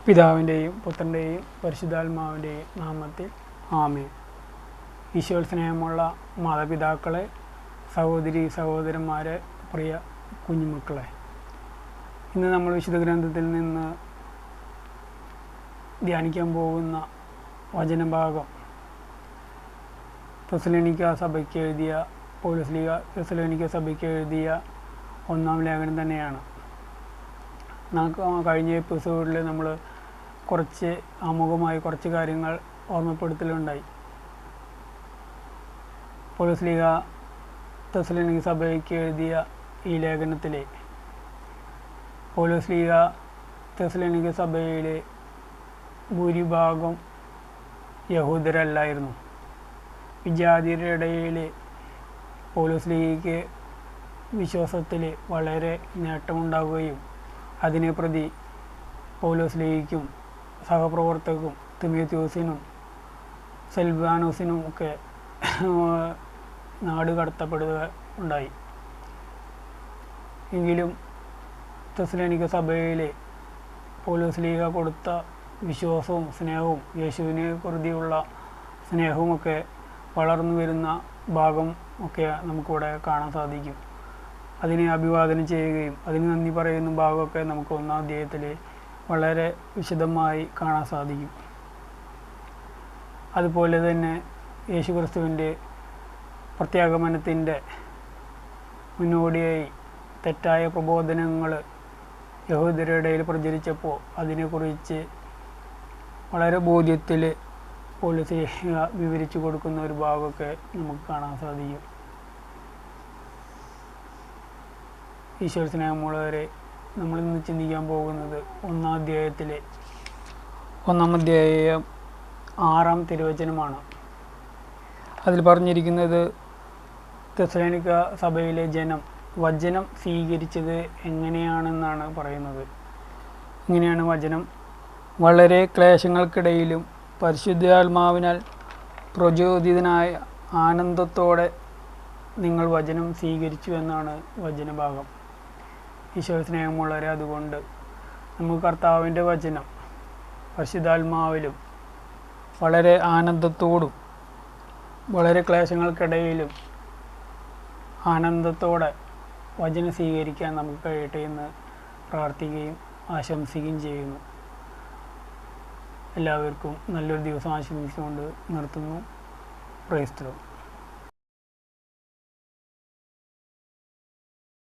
പിതാവിൻ്റെയും പുത്രൻ്റെയും പരിശുദ്ധാത്മാവിൻ്റെയും നാമത്തിൽ ആമേൻ. ഈശോയിൽ സ്നേഹമുള്ള മാതാപിതാക്കളെ, സഹോദരി സഹോദരന്മാരെ, പ്രിയ കുഞ്ഞുമക്കളെ, ഇന്ന് നമ്മൾ വിശുദ്ധ ഗ്രന്ഥത്തിൽ നിന്ന് ധ്യാനിക്കാൻ പോകുന്ന വചനഭാഗം തെസ്സലോനിക്ക സഭയ്ക്ക് എഴുതിയ പൗലോസ് തെസ്സലോനിക്ക സഭയ്ക്ക് എഴുതിയ ഒന്നാം ലേഖനം തന്നെയാണ്. കഴിഞ്ഞ എപ്പിസോഡിൽ നമ്മൾ ആമുഖമായി കുറച്ച് കാര്യങ്ങൾ ഓർമ്മപ്പെടുത്തലുണ്ടായി. പൗലോസ് തെസ്സലോനിക്ക സഭയ്ക്ക് എഴുതിയ ഈ ലേഖനത്തിലെ പൗലോസ് തെസ്സലോനിക്ക സഭയിലെ ഭൂരിഭാഗം യഹൂദരല്ലായിരുന്നു. വിജാതിയരുടെ ഇടയിൽ പൗലോസ് വിശ്വാസത്തിൽ വളരെ നേട്ടമുണ്ടാവുകയും അതിനെ പ്രതി പൗലോസ് സഹപ്രവർത്തകർക്കും തിമോഥെയോസിനും സെൽവാനോസിനും ഒക്കെ നാട് കടത്തപ്പെടുക ഉണ്ടായി. എങ്കിലും തെസ്സലോനിക്ക സഭയിലെ പൗലോസ് കൊടുത്ത വിശ്വാസവും സ്നേഹവും യേശുവിനെ പ്രതിയുള്ള സ്നേഹവുമൊക്കെ വളർന്നു വരുന്ന ഭാഗം ഒക്കെ നമുക്കിവിടെ കാണാൻ സാധിക്കും. അതിനെ അഭിവാദനം ചെയ്യുകയും അതിന് നന്ദി പറയുന്ന ഭാഗമൊക്കെ നമുക്ക് ഒന്നാം അധ്യായത്തിൽ വളരെ വിശദമായി കാണാൻ സാധിക്കും. അതുപോലെ തന്നെ യേശുക്രിസ്തുവിൻ്റെ പ്രത്യാഗമനത്തിൻ്റെ മുന്നോടിയായി തെറ്റായ പ്രബോധനങ്ങൾ യഹൂദരുടെ ഇടയിൽ പ്രചരിച്ചപ്പോൾ അതിനെക്കുറിച്ച് വളരെ ബോധ്യത്തിൽ പൗലോസ് വിവരിച്ചു കൊടുക്കുന്ന ഒരു ഭാഗമൊക്കെ നമുക്ക് കാണാൻ സാധിക്കും. ഈശ്വര സ്നേഹമുള്ളവരെ, നമ്മളിന്ന് ചിന്തിക്കാൻ പോകുന്നത് ഒന്നാം അധ്യായം 6-ാം തിരുവചനമാണ്. അതിൽ പറഞ്ഞിരിക്കുന്നത് തെസ്സലോനിക്ക സഭയിലെ വചനം സ്വീകരിച്ചത് എങ്ങനെയാണെന്നാണ് പറയുന്നത്. ഇങ്ങനെയാണ് വചനം: വളരെ ക്ലേശങ്ങൾക്കിടയിലും പരിശുദ്ധാത്മാവിനാൽ പ്രചോദിതനായ ആനന്ദത്തോടെ നിങ്ങൾ വചനം സ്വീകരിച്ചു എന്നാണ് വചനഭാഗം. ഈശോ സ്നേഹമുള്ളവരെ, അതുകൊണ്ട് നമുക്ക് കർത്താവിൻ്റെ വചനം പരിശുദ്ധാത്മാവിലും വളരെ ആനന്ദത്തോടും വളരെ ക്ലേശങ്ങൾക്കിടയിലും ആനന്ദത്തോടെ വചനം സ്വീകരിക്കാൻ നമുക്ക് കഴിയട്ടെ എന്ന് പ്രാർത്ഥിക്കുകയും ആശംസിക്കുകയും ചെയ്യുന്നു. എല്ലാവർക്കും നല്ലൊരു ദിവസം ആശംസിച്ചുകൊണ്ട് നിർത്തുന്നു. Praise the Lord.